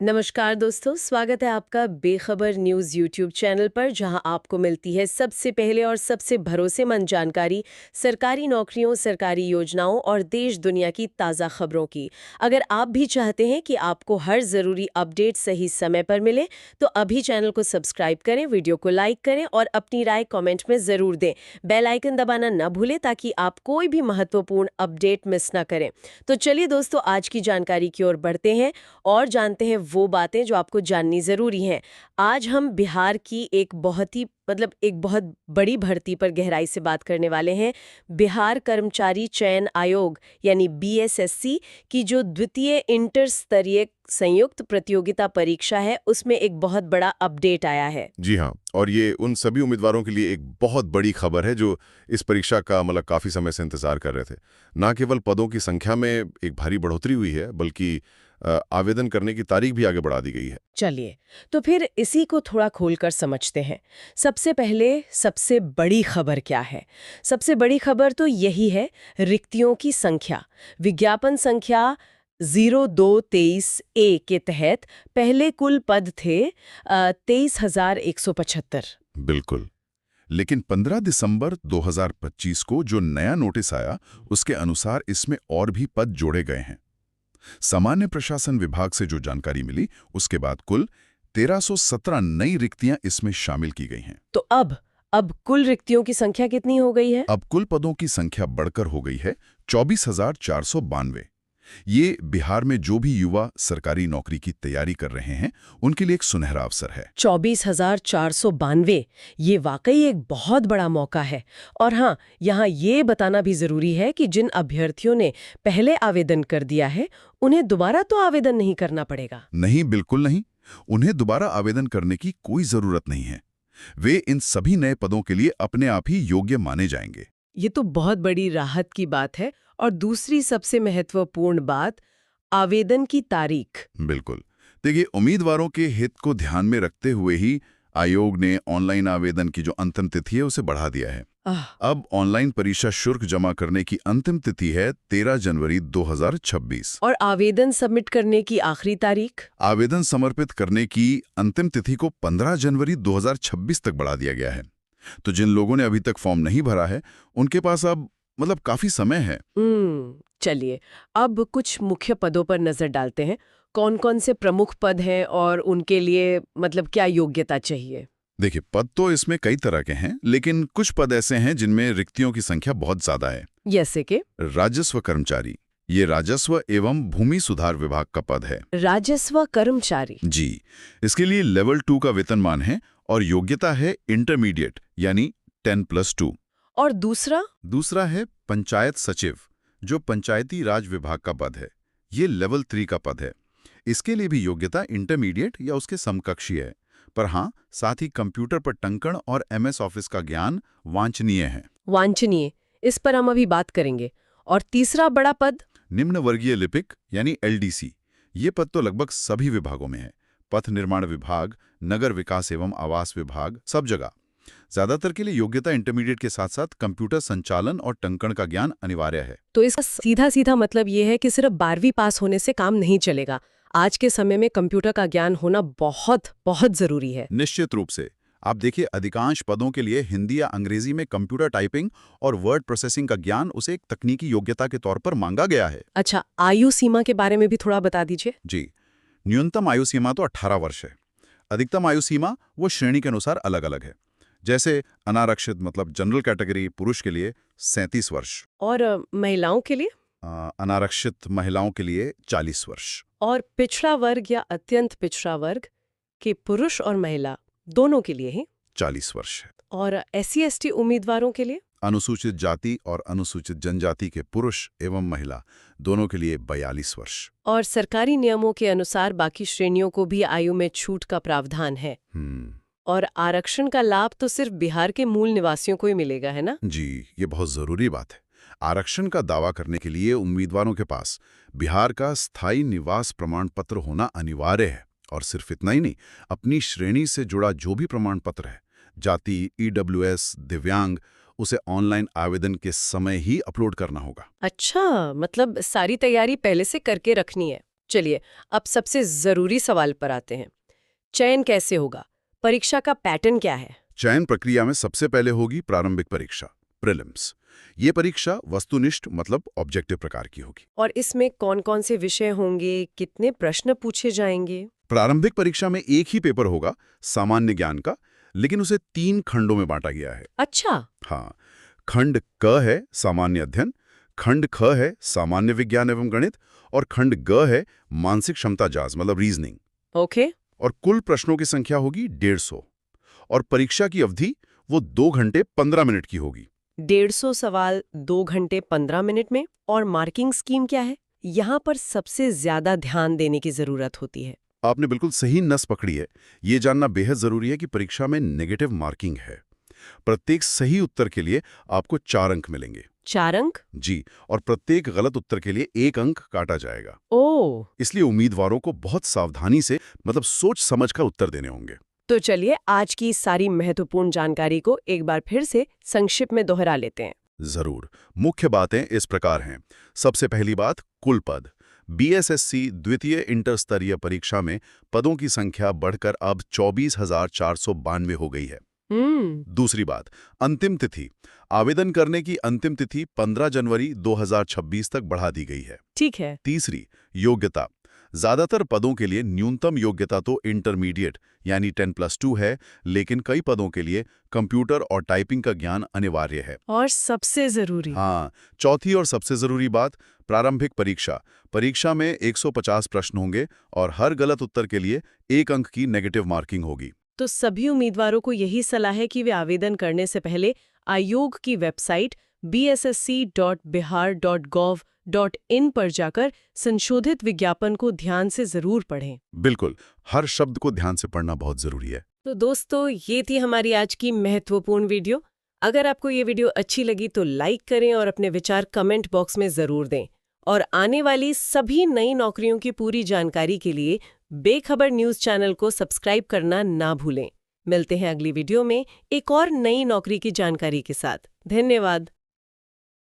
नमस्कार दोस्तों, स्वागत है आपका बेखबर न्यूज़ यूट्यूब चैनल पर, जहां आपको मिलती है सबसे पहले और सबसे भरोसेमंद जानकारी सरकारी नौकरियों, सरकारी योजनाओं और देश दुनिया की ताज़ा खबरों की। अगर आप भी चाहते हैं कि आपको हर ज़रूरी अपडेट सही समय पर मिले, तो अभी चैनल को सब्सक्राइब करें, वीडियो को लाइक करें और अपनी राय कमेंट में ज़रूर दें। बेल आइकन दबाना न भूलें ताकि आप कोई भी महत्वपूर्ण अपडेट मिस ना करें। तो चलिए दोस्तों, आज की जानकारी की ओर बढ़ते हैं और जानते हैं वो बातें जो आपको जाननी ज़रूरी हैं। आज हम बिहार की एक बहुत बड़ी भर्ती पर गहराई से बात करने वाले हैं। बिहार कर्मचारी चयन आयोग यानी बीएसएससी की जो द्वितीय इंटर स्तरीय संयुक्त प्रतियोगिता परीक्षा है, उसमें एक बहुत बड़ा अपडेट आया है। जी हाँ, और ये उन सभी उम्मीदवारों के लिए एक बहुत बड़ी खबर है जो इस परीक्षा का काफ़ी समय से इंतज़ार कर रहे थे। ना केवल पदों की संख्या में एक भारी बढ़ोतरी हुई है, बल्कि आवेदन करने की तारीख भी आगे बढ़ा दी गई है। चलिए, तो फिर इसी को थोड़ा खोलकर समझते हैं। सबसे पहले सबसे बड़ी खबर क्या है? सबसे बड़ी खबर तो यही है, रिक्तियों की संख्या। विज्ञापन संख्या 0223 ए के तहत पहले कुल पद थे 23,175। बिल्कुल। लेकिन 15 दिसंबर 2025 को जो नया नोटिस आया, उसके अनुसार इसमें और भी पद जोड़े गए हैं। सामान्य प्रशासन विभाग से जो जानकारी मिली, उसके बाद कुल 1317 नई रिक्तियां इसमें शामिल की गई हैं। तो अब कुल रिक्तियों की संख्या कितनी हो गई है? अब कुल पदों की संख्या बढ़कर हो गई है 24,492। ये बिहार में जो भी युवा सरकारी नौकरी की तैयारी कर रहे हैं, उनके लिए एक सुनहरा अवसर है। 24,492, ये वाकई एक बहुत बड़ा मौका है। और हाँ, यहाँ ये बताना भी जरूरी है कि जिन अभ्यर्थियों ने पहले आवेदन कर दिया है, उन्हें दोबारा तो आवेदन नहीं करना पड़ेगा। नहीं, बिल्कुल नहीं। उन्हें दोबारा आवेदन करने की कोई जरूरत नहीं है। वे इन सभी नए पदों के लिए अपने आप ही योग्य माने जाएंगे। ये तो बहुत बड़ी राहत की बात है। और दूसरी सबसे महत्वपूर्ण बात, आवेदन की तारीख। बिल्कुल। देखिए, उम्मीदवारों के हित को ध्यान में रखते हुए ही आयोग ने ऑनलाइन आवेदन की जो अंतिम तिथि है, उसे बढ़ा दिया है। अब ऑनलाइन परीक्षा शुल्क जमा करने की अंतिम तिथि है 13 जनवरी 2026। और आवेदन सबमिट करने की आखिरी तारीख? आवेदन समर्पित करने की अंतिम तिथि को 15 जनवरी 2026 तक बढ़ा दिया गया है। तो जिन लोगों ने अभी तक फॉर्म नहीं भरा है, उनके पास अब काफी समय है। चलिए, अब कुछ मुख्य पदों पर नजर डालते हैं। कौन कौन से प्रमुख पद हैं और उनके लिए क्या योग्यता चाहिए? देखिए, पद तो इसमें कई तरह के हैं, लेकिन कुछ पद ऐसे हैं जिनमें रिक्तियों की संख्या बहुत ज्यादा है। जैसे कि राजस्व कर्मचारी, ये राजस्व एवं भूमि सुधार विभाग का पद है। राजस्व कर्मचारी? जी, इसके लिए लेवल 2 का वेतनमान है और योग्यता है इंटरमीडिएट यानी 10+2। और दूसरा है पंचायत सचिव, जो पंचायती राज विभाग का पद है। ये लेवल 3 का पद है। इसके लिए भी योग्यता इंटरमीडिएट या उसके समकक्षी है, पर हाँ, साथ ही कंप्यूटर पर टंकण और MS ऑफिस का ज्ञान वांछनीय है। वांछनीय, इस पर हम अभी बात करेंगे। और तीसरा बड़ा पद? निम्न वर्गीय लिपिक यानी LDC। ये पद तो लगभग सभी विभागों में है। पथ निर्माण विभाग, नगर विकास एवं आवास विभाग, सब जगह। ज्यादातर के लिए योग्यता इंटरमीडिएट के साथ साथ कंप्यूटर संचालन और टंकण का ज्ञान अनिवार्य है। तो इसका सीधा सीधा मतलब ये है कि सिर्फ 12वीं पास होने से काम नहीं चलेगा। आज के समय में कंप्यूटर का ज्ञान होना बहुत बहुत जरूरी है। निश्चित रूप से। आप देखिए, अधिकांश पदों के लिए हिंदी या अंग्रेजी में कंप्यूटर टाइपिंग और वर्ड प्रोसेसिंग का ज्ञान उसे एक तकनीकी योग्यता के तौर पर मांगा गया है। अच्छा, आयु सीमा के बारे में भी थोड़ा बता दीजिए। जी, न्यूनतम आयु सीमा तो 18 वर्ष है। अधिकतम आयु सीमा वो श्रेणी के अनुसार अलग अलग है। जैसे अनारक्षित जनरल कैटेगरी पुरुष के लिए 37 वर्ष। और महिलाओं के लिए? अनारक्षित महिलाओं के लिए 40 वर्ष। और पिछड़ा वर्ग या अत्यंत पिछड़ा वर्ग के पुरुष और महिला दोनों के लिए ही 40 वर्ष है। और SC ST उम्मीदवारों के लिए? अनुसूचित जाति और अनुसूचित जनजाति के पुरुष एवं महिला दोनों के लिए 42 वर्ष। और सरकारी नियमों के अनुसार बाकी श्रेणियों को भी आयु में छूट का प्रावधान है। और आरक्षण का लाभ तो सिर्फ बिहार के मूल निवासियों को ही मिलेगा, है ना? जी, ये बहुत जरूरी बात है। आरक्षण का दावा करने के लिए उम्मीदवारों के पास बिहार का स्थायी निवास प्रमाण पत्र होना अनिवार्य है। और सिर्फ इतना ही नहीं, अपनी श्रेणी से जुड़ा जो भी प्रमाण पत्र है, जाति, EWS, दिव्यांग, उसे ऑनलाइन आवेदन के समय ही अपलोड करना होगा। अच्छा, मतलब सारी तैयारी पहले से करके रखनी है। चलिए, अब सबसे जरूरी सवाल पर आते हैं। चयन कैसे होगा? परीक्षा का पैटर्न क्या है? चयन प्रक्रिया में सबसे पहले होगी प्रारंभिक परीक्षा, प्रीलिम्स। ये परीक्षा वस्तुनिष्ठ मतलब ऑब्जेक्टिव प्रकार की होगी। और इसमें कौन-कौन से विषय होंगे, कितने प्रश्न पूछे जाएंगे? प्रारंभिक परीक्षा में एक ही पेपर होगा, सामान्य ज्ञान का, लेकिन उसे 3 खंडों में बांटा गया है। अच्छा। हाँ, खंड क है सामान्य अध्ययन, खंड ख है सामान्य विज्ञान एवं गणित और खंड ग है मानसिक क्षमता जांच मतलब रीजनिंग। ओके। और कुल प्रश्नों की संख्या होगी 150 और परीक्षा की अवधि वो 2 घंटे 15 मिनट की होगी। 150 सवाल 2 घंटे 15 मिनट में। और मार्किंग स्कीम क्या है? यहाँ पर सबसे ज्यादा ध्यान देने की जरूरत होती है। आपने बिल्कुल सही नस पकड़ी है। ये जानना बेहद जरूरी है कि परीक्षा में नेगेटिव मार्किंग है। प्रत्येक सही उत्तर के लिए आपको 4 अंक मिलेंगे। 4 अंक? जी, और प्रत्येक गलत उत्तर के लिए 1 अंक काटा जाएगा। ओह। इसलिए उम्मीदवारों को बहुत सावधानी से मतलब सोच समझ कर उत्तर देने होंगे। तो चलिए आज की सारी महत्वपूर्ण जानकारी को एक बार फिर से संक्षिप्त में दोहरा लेते हैं। जरूर। मुख्य बातें इस प्रकार हैं। सबसे पहली बात, कुल पद। बीएसएससी द्वितीय इंटर स्तरीय परीक्षा में पदों की संख्या बढ़कर अब 24,492 हो गई है। दूसरी बात, अंतिम तिथि। आवेदन करने की अंतिम तिथि 15 जनवरी 2026 तक बढ़ा दी गई है। ठीक है। तीसरी, योग्यता। ज्यादातर पदों के लिए न्यूनतम योग्यता तो इंटरमीडिएट यानी 10+2 है, लेकिन कई पदों के लिए कंप्यूटर और टाइपिंग का ज्ञान अनिवार्य है। और सबसे जरूरी। हाँ, चौथी और सबसे जरूरी बात, प्रारंभिक परीक्षा। परीक्षा में 150 प्रश्न होंगे और हर गलत उत्तर के लिए 1 अंक की नेगेटिव मार्किंग होगी। तो सभी उम्मीदवारों को यही सलाह है कि वे आवेदन करने से पहले आयोग की वेबसाइट bssc.bihar.gov.in पर जाकर संशोधित विज्ञापन को ध्यान से जरूर पढ़ें। बिल्कुल, हर शब्द को ध्यान से पढ़ना बहुत जरूरी है। तो दोस्तों, ये थी हमारी आज की महत्वपूर्ण वीडियो। अगर आपको ये वीडियो अच्छी लगी तो लाइक करें और अपने विचार कमेंट बॉक्स में जरूर दें। और आने वाली सभी नई नौकरियों की पूरी जानकारी के लिए बेखबर न्यूज चैनल को सब्सक्राइब करना ना भूलें। मिलते हैं अगली वीडियो में एक और नई नौकरी की जानकारी के साथ। धन्यवाद।